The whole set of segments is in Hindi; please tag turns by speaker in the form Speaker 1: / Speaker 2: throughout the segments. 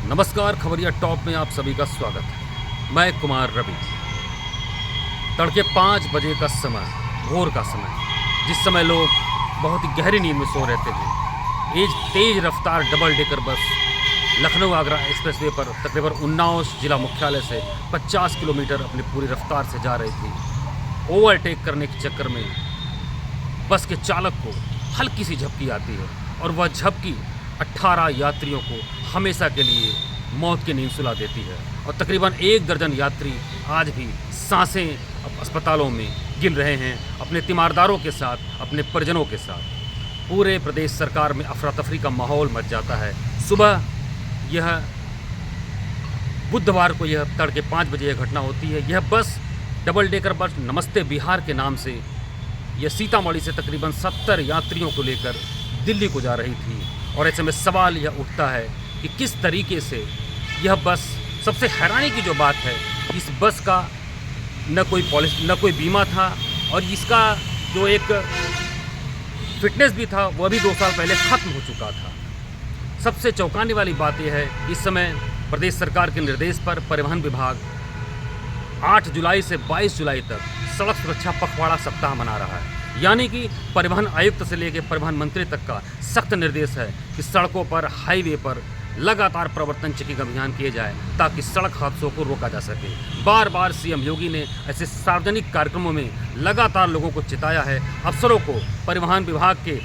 Speaker 1: नमस्कार, खबरिया टॉप में आप सभी का स्वागत है। मैं कुमार रवि। तड़के 5 बजे का समय, भोर का समय, जिस समय लोग बहुत ही गहरी नींद में सो रहते हैं, एक तेज रफ्तार double decker bus Lucknow Agra expressway पर तकरीबन उन्नाव जिला मुख्यालय से 50 किलोमीटर अपनी पूरी रफ्तार से जा रही थी। ओवरटेक करने के चक्कर में बस के चालक को हल्की सी झपकी आती है और वह झपकी 18 यात्रियों को हमेशा के लिए मौत की नींद सुला देती है और तकरीबन 1 दर्जन यात्री आज भी सांसें अस्पतालों में गिन रहे हैं, अपने तीमारदारों के साथ, अपने परिजनों के साथ। पूरे प्रदेश सरकार में अफरा तफरी का माहौल मच जाता है। सुबह यह बुधवार को यह तड़के 5 बजे यह घटना होती है। यह बस डबल डेकर बस नमस्ते बिहार के नाम से यह सीतामढ़ी से तकरीबन 70 यात्रियों को लेकर दिल्ली को जा रही थी। और ऐसे में सवाल यह उठता है कि किस तरीके से यह बस, सबसे हैरानी की जो बात है, इस बस का न कोई पॉलिसी, न कोई बीमा था और इसका जो एक फिटनेस भी था वह भी 2 साल पहले ख़त्म हो चुका था। सबसे चौंकाने वाली बात यह है, इस समय प्रदेश सरकार के निर्देश पर परिवहन विभाग 8 जुलाई से 22 जुलाई तक सड़क सुरक्षा पखवाड़ा सप्ताह मना रहा है। यानी कि परिवहन आयुक्त से लेकर परिवहन मंत्री तक का सख्त निर्देश है कि सड़कों पर, हाईवे पर लगातार प्रवर्तन चेकिंग अभियान किए जाए ताकि सड़क हादसों को रोका जा सके। बार बार सीएम योगी ने ऐसे सार्वजनिक कार्यक्रमों में लगातार लोगों को चिताया है, अफसरों को, परिवहन विभाग के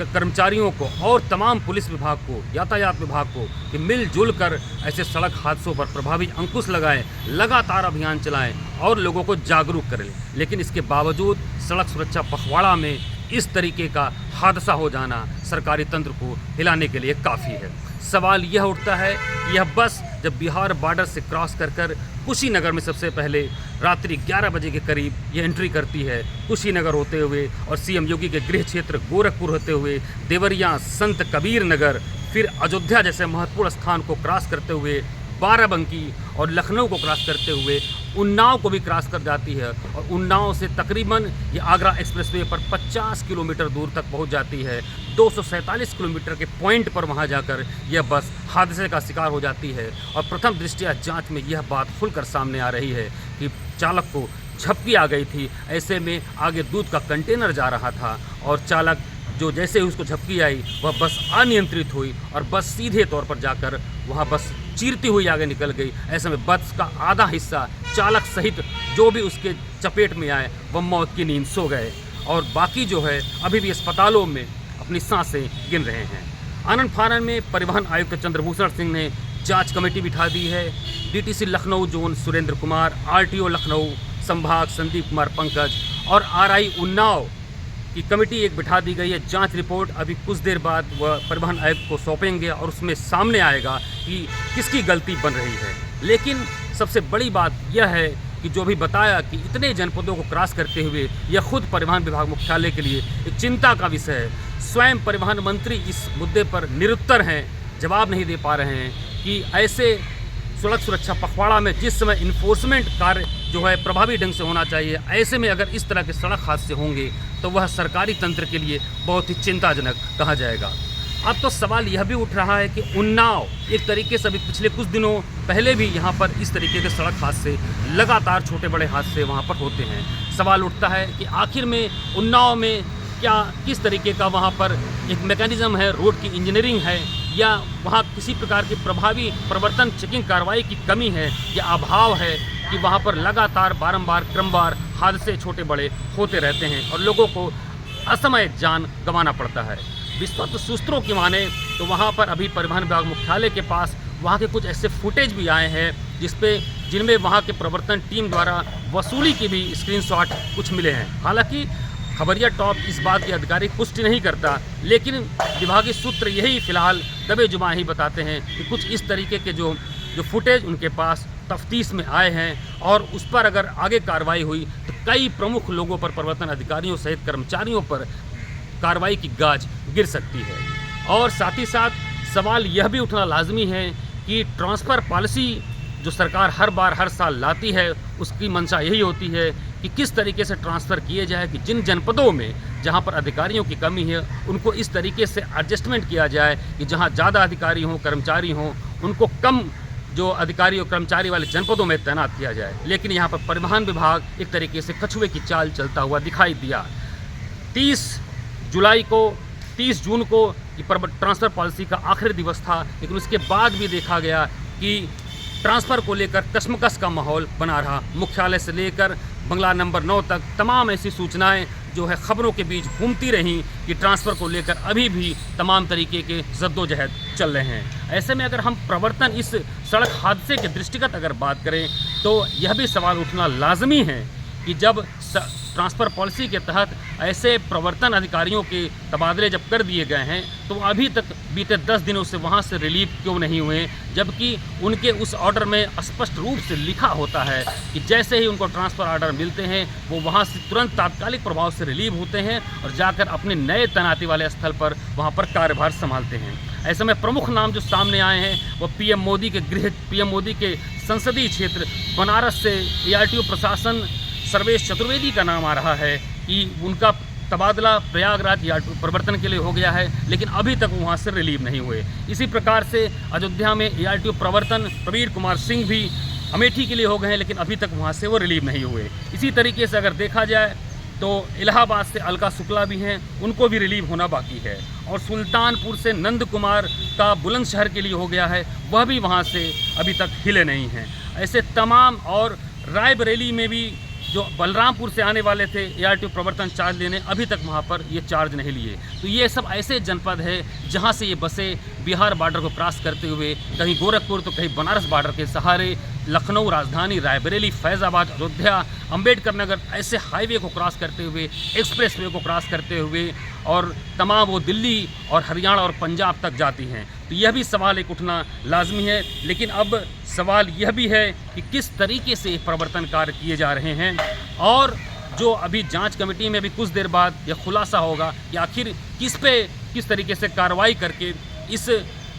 Speaker 1: कर्मचारियों को और तमाम पुलिस विभाग को, यातायात विभाग को कि मिलजुल कर ऐसे सड़क हादसों पर प्रभावी अंकुश लगाएं, लगातार अभियान चलाएं और लोगों को जागरूक करें। लेकिन इसके बावजूद सड़क सुरक्षा पखवाड़ा में इस तरीके का हादसा हो जाना सरकारी तंत्र को हिलाने के लिए काफ़ी है। सवाल यह उठता है कि यह बस जब बिहार बॉर्डर से क्रॉस कर कुशीनगर में सबसे पहले रात्रि 11 बजे के करीब यह एंट्री करती है, कुशीनगर होते हुए और सीएम योगी के गृह क्षेत्र गोरखपुर होते हुए देवरिया, संत कबीर नगर, फिर अयोध्या जैसे महत्वपूर्ण स्थान को क्रॉस करते हुए बाराबंकी और लखनऊ को क्रॉस करते हुए उन्नाव को भी क्रॉस कर जाती है और उन्नाव से तकरीबन ये आगरा एक्सप्रेसवे पर 50 किलोमीटर दूर तक पहुंच जाती है। 247 किलोमीटर के पॉइंट पर वहां जाकर यह बस हादसे का शिकार हो जाती है और प्रथम दृष्टया जांच में यह बात खुलकर सामने आ रही है कि चालक को झपकी आ गई थी। ऐसे में आगे दूध का कंटेनर जा रहा था और चालक जो जैसे ही उसको झपकी आई वह बस अनियंत्रित हुई और बस सीधे तौर पर जाकर वह बस चीरती हुई आगे निकल गई। ऐसे में बस का आधा हिस्सा चालक सहित जो भी उसके चपेट में आए वह मौत की नींद सो गए और बाकी जो है अभी भी अस्पतालों में अपनी सांसें गिन रहे हैं। आनंद फानन में परिवहन आयुक्त चंद्रभूषण सिंह ने जांच कमेटी बिठा दी है। DTC Lucknow zone Surendra Kumar, RTO Lucknow संभाग संदीप कुमार पंकज और आरआई उन्नाव की कमेटी एक बिठा दी गई है। जांच रिपोर्ट अभी कुछ देर बाद वह परिवहन आयुक्त को सौंपेंगे और उसमें सामने आएगा कि किसकी गलती बन रही है। लेकिन सबसे बड़ी बात यह है कि जो भी बताया कि इतने जनपदों को क्रॉस करते हुए यह खुद परिवहन विभाग मुख्यालय के लिए एक चिंता का विषय है। स्वयं परिवहन मंत्री इस मुद्दे पर निरुत्तर हैं, जवाब नहीं दे पा रहे हैं कि ऐसे सड़क सुरक्षा पखवाड़ा में जिस समय इन्फोर्समेंट कार्य जो है प्रभावी ढंग से होना चाहिए, ऐसे में अगर इस तरह के सड़क हादसे होंगे तो वह सरकारी तंत्र के लिए बहुत ही चिंताजनक कहा जाएगा। अब तो सवाल यह भी उठ रहा है कि उन्नाव एक तरीके से अभी पिछले कुछ दिनों पहले भी यहाँ पर इस तरीके के सड़क हादसे, लगातार छोटे बड़े हादसे वहाँ पर होते हैं। सवाल उठता है कि आखिर में उन्नाव में क्या किस तरीके का वहाँ पर एक मैकेनिज़्म है, रोड की इंजीनियरिंग है या वहाँ किसी प्रकार की प्रभावी प्रवर्तन चेकिंग कार्रवाई की कमी है या अभाव है कि वहाँ पर लगातार बारंबार क्रमवार हादसे छोटे बड़े होते रहते हैं और लोगों को असमय जान गंवाना पड़ता है। विश्वस्त सूत्रों की माने तो वहाँ पर अभी परिवहन विभाग मुख्यालय के पास वहाँ के कुछ ऐसे फुटेज भी आए हैं जिनमें वहाँ के प्रवर्तन टीम द्वारा वसूली की भी स्क्रीनशॉट कुछ मिले हैं। हालांकि खबरिया टॉप इस बात की आधिकारिक पुष्टि नहीं करता, लेकिन विभागीय सूत्र यही फिलहाल दबे जुबां ही बताते हैं कि कुछ इस तरीके के जो फुटेज उनके पास तफ्तीश में आए हैं और उस पर अगर आगे कार्रवाई हुई तो कई प्रमुख लोगों पर, प्रवर्तन अधिकारियों सहित कर्मचारियों पर कार्रवाई की गाज गिर सकती है। और साथ ही साथ सवाल यह भी उठना लाजमी है कि ट्रांसफ़र पॉलिसी जो सरकार हर बार हर साल लाती है उसकी मंशा यही होती है कि किस तरीके से ट्रांसफ़र किए जाए कि जिन जनपदों में जहां पर अधिकारियों की कमी है उनको इस तरीके से एडजस्टमेंट किया जाए कि जहां ज़्यादा अधिकारी हों, कर्मचारी हों, उनको कम जो अधिकारी और कर्मचारी वाले जनपदों में तैनात किया जाए। लेकिन यहाँ पर परिवहन विभाग एक तरीके से कछुए की चाल चलता हुआ दिखाई दिया। 30 जून को ये ट्रांसफ़र पॉलिसी का आखिरी दिवस था, लेकिन उसके बाद भी देखा गया कि ट्रांसफ़र को लेकर कशमकश का माहौल बना रहा। मुख्यालय से लेकर बंगला नंबर 9 तक तमाम ऐसी सूचनाएं जो है खबरों के बीच घूमती रहीं कि ट्रांसफ़र को लेकर अभी भी तमाम तरीके के जद्दोजहद चल रहे हैं। ऐसे में अगर हम प्रवर्तन इस सड़क हादसे के दृष्टिगत अगर बात करें तो यह भी सवाल उठना लाजमी है कि जब ट्रांसफ़र पॉलिसी के तहत ऐसे प्रवर्तन अधिकारियों के तबादले जब कर दिए गए हैं तो अभी तक बीते 10 दिनों से वहां से रिलीव क्यों नहीं हुए, जबकि उनके उस ऑर्डर में स्पष्ट रूप से लिखा होता है कि जैसे ही उनको ट्रांसफ़र ऑर्डर मिलते हैं वो वहां से तुरंत तात्कालिक प्रभाव से रिलीव होते हैं और जाकर अपने नए तैनाती वाले स्थल पर वहाँ पर कार्यभार संभालते हैं। ऐसे में प्रमुख नाम जो सामने आए हैं वो पीएम मोदी के संसदीय क्षेत्र बनारस से ARTO प्रशासन सर्वेश चतुर्वेदी का नाम आ रहा है कि उनका तबादला प्रयागराज प्रवर्तन के लिए हो गया है, लेकिन अभी तक वहाँ से रिलीव नहीं हुए। इसी प्रकार से अयोध्या में ARTO प्रवर्तन प्रवीण कुमार सिंह भी अमेठी के लिए हो गए हैं, लेकिन अभी तक वहाँ से वो रिलीव नहीं हुए। इसी तरीके से अगर देखा जाए तो इलाहाबाद से अलका शुक्ला भी हैं, उनको भी रिलीव होना बाकी है। और सुल्तानपुर से नंद कुमार का बुलंदशहर के लिए हो गया है, वह भी वहाँ से अभी तक हिले नहीं हैं। ऐसे तमाम, और रायबरेली में भी जो बलरामपुर से आने वाले थे ARTO प्रवर्तन चार्ज लेने, अभी तक वहाँ पर ये चार्ज नहीं लिए। तो ये सब ऐसे जनपद है जहाँ से ये बसें बिहार बॉर्डर को क्रॉस करते हुए कहीं गोरखपुर तो कहीं बनारस बॉर्डर के सहारे लखनऊ, राजधानी, रायबरेली, फैज़ाबाद, अयोध्या, अंबेडकर नगर ऐसे हाईवे को क्रॉस करते हुए, एक्सप्रेस वे को क्रॉस करते हुए और तमाम वो दिल्ली और हरियाणा और पंजाब तक जाती हैं। तो यह भी सवाल एक उठना लाजमी है। लेकिन अब सवाल यह भी है कि किस तरीके से प्रवर्तन कार्य किए जा रहे हैं, और जो अभी जांच कमेटी में भी कुछ देर बाद यह खुलासा होगा कि आखिर किस तरीके से कार्रवाई करके इस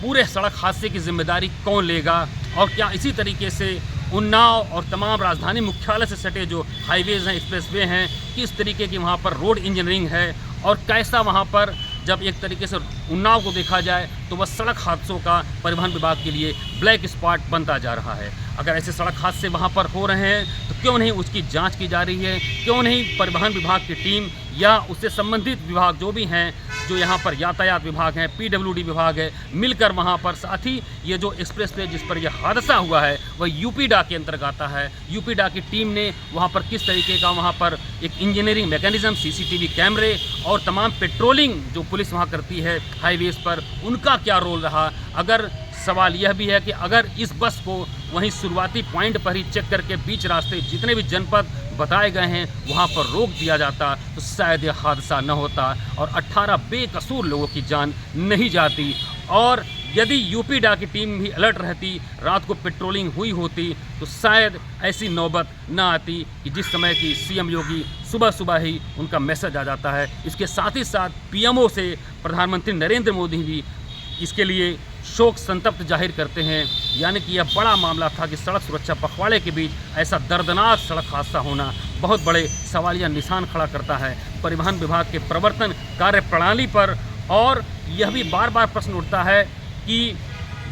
Speaker 1: पूरे सड़क हादसे की जिम्मेदारी कौन लेगा, और क्या इसी तरीके से उन्नाव और तमाम राजधानी मुख्यालय से सटे जो हाईवेज़ हैं, एक्सप्रेसवे हैं, किस तरीके की वहाँ पर रोड इंजीनियरिंग है, और कैसा वहाँ पर जब एक तरीके से उन्नाव को देखा जाए तो वह सड़क हादसों का परिवहन विभाग के लिए ब्लैक स्पॉट बनता जा रहा है। अगर ऐसे सड़क हादसे वहाँ पर हो रहे हैं तो क्यों नहीं उसकी जांच की जा रही है, क्यों नहीं परिवहन विभाग की टीम या उससे संबंधित विभाग जो भी हैं, जो यहाँ पर यातायात विभाग है, PWD विभाग है, मिलकर वहाँ पर, साथ ही ये जो एक्सप्रेस वे जिस पर यह हादसा हुआ है वह यूपीडा के अंतर्गत आता है। यूपीडा की टीम ने वहाँ पर किस तरीके का वहाँ पर एक इंजीनियरिंग मैकेनिज्म, CCTV कैमरे और तमाम पेट्रोलिंग जो पुलिस वहाँ करती है हाईवेज़ पर, उनका क्या रोल रहा। अगर सवाल यह भी है कि अगर इस बस को वहीं शुरुआती पॉइंट पर ही चेक करके बीच रास्ते जितने भी जनपद बताए गए हैं वहाँ पर रोक दिया जाता तो शायद यह हादसा न होता और 18 बेकसूर लोगों की जान नहीं जाती। और यदि यूपीडा की टीम भी अलर्ट रहती, रात को पेट्रोलिंग हुई होती, तो शायद ऐसी नौबत न आती कि जिस समय की CM योगी सुबह सुबह ही उनका मैसेज आ जाता है। इसके साथ ही साथ PMO से प्रधानमंत्री नरेंद्र मोदी भी इसके लिए शोक संतप्त जाहिर करते हैं। यानी कि यह बड़ा मामला था कि सड़क सुरक्षा पखवाड़े के बीच ऐसा दर्दनाक सड़क हादसा होना बहुत बड़े सवालिया निशान खड़ा करता है परिवहन विभाग के प्रवर्तन कार्य प्रणाली पर। और यह भी बार बार प्रश्न उठता है कि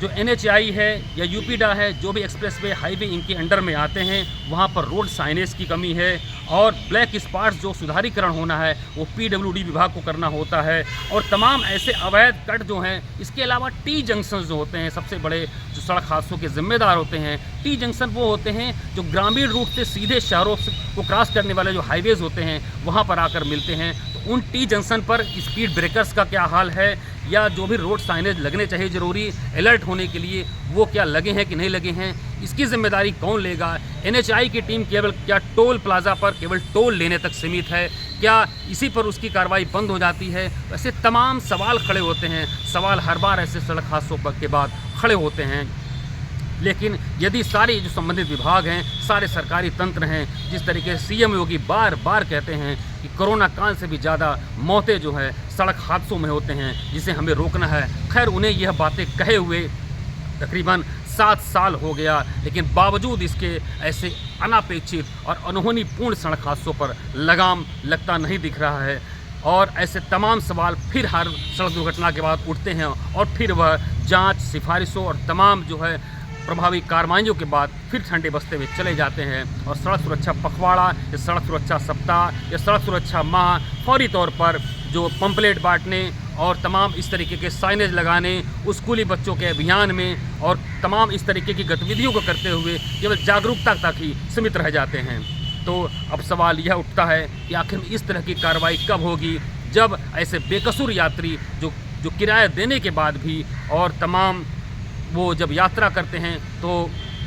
Speaker 1: जो NHAI है या यूपीडा है, जो भी एक्सप्रेसवे हाईवे इनके अंडर में आते हैं, वहाँ पर रोड साइनेज की कमी है और ब्लैक स्पॉट्स जो सुधारीकरण होना है वो PWD विभाग को करना होता है। और तमाम ऐसे अवैध कट जो हैं, इसके अलावा T जंक्शन जो होते हैं, सबसे बड़े जो सड़क हादसों के जिम्मेदार होते हैं, T जंक्शन वो होते हैं जो ग्रामीण रूट से सीधे शहरों को क्रॉस करने वाले जो हाईवेज़ होते हैं वहाँ पर आकर मिलते हैं। तो उन T जंक्शन पर स्पीड ब्रेकर्स का क्या हाल है, या जो भी रोड साइनेज लगने चाहिए ज़रूरी अलर्ट होने के लिए, वो क्या लगे हैं कि नहीं लगे हैं, इसकी जिम्मेदारी कौन लेगा। NHAI की टीम केवल क्या टोल प्लाजा पर केवल टोल लेने तक सीमित है, क्या इसी पर उसकी कार्रवाई बंद हो जाती है। ऐसे तमाम सवाल खड़े होते हैं। सवाल हर बार ऐसे सड़क हादसों के बाद खड़े होते हैं। लेकिन यदि सारे जो संबंधित विभाग हैं, सारे सरकारी तंत्र हैं, जिस तरीके से CM योगी बार बार कहते हैं कि कोरोना काल से भी ज़्यादा मौतें जो है सड़क हादसों में होते हैं, जिसे हमें रोकना है। खैर, उन्हें यह बातें कहे हुए तकरीबन 7 साल हो गया, लेकिन बावजूद इसके ऐसे अनापेक्षित और अनहोनीपूर्ण सड़क हादसों पर लगाम लगता नहीं दिख रहा है। और ऐसे तमाम सवाल फिर हर सड़क दुर्घटना के बाद उठते हैं और फिर वह जांच, सिफारिशों और तमाम जो है प्रभावी कार्रवाइयों के बाद फिर ठंडे बस्ते में चले जाते हैं और सड़क सुरक्षा पखवाड़ा या सड़क सुरक्षा सप्ताह या सड़क सुरक्षा माह फौरी तौर पर जो पंपलेट बांटने और तमाम इस तरीके के साइनेज लगाने, स्कूली बच्चों के अभियान में और तमाम इस तरीके की गतिविधियों को करते हुए केवल जागरूकता तक ही सीमित रह जाते हैं। तो अब सवाल यह उठता है कि आखिर इस तरह की कार्रवाई कब होगी, जब ऐसे बेकसूर यात्री जो किराया देने के बाद भी और तमाम वो जब यात्रा करते हैं तो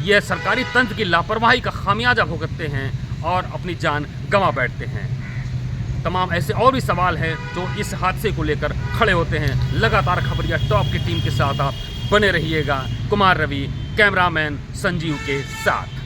Speaker 1: यह सरकारी तंत्र की लापरवाही का खामियाजा भुगतते हैं और अपनी जान गंवा बैठते हैं। तमाम ऐसे और भी सवाल हैं जो इस हादसे को लेकर खड़े होते हैं। लगातार खबरिया टॉप की टीम के साथ आप बने रहिएगा। कुमार रवि, कैमरामैन संजीव के साथ।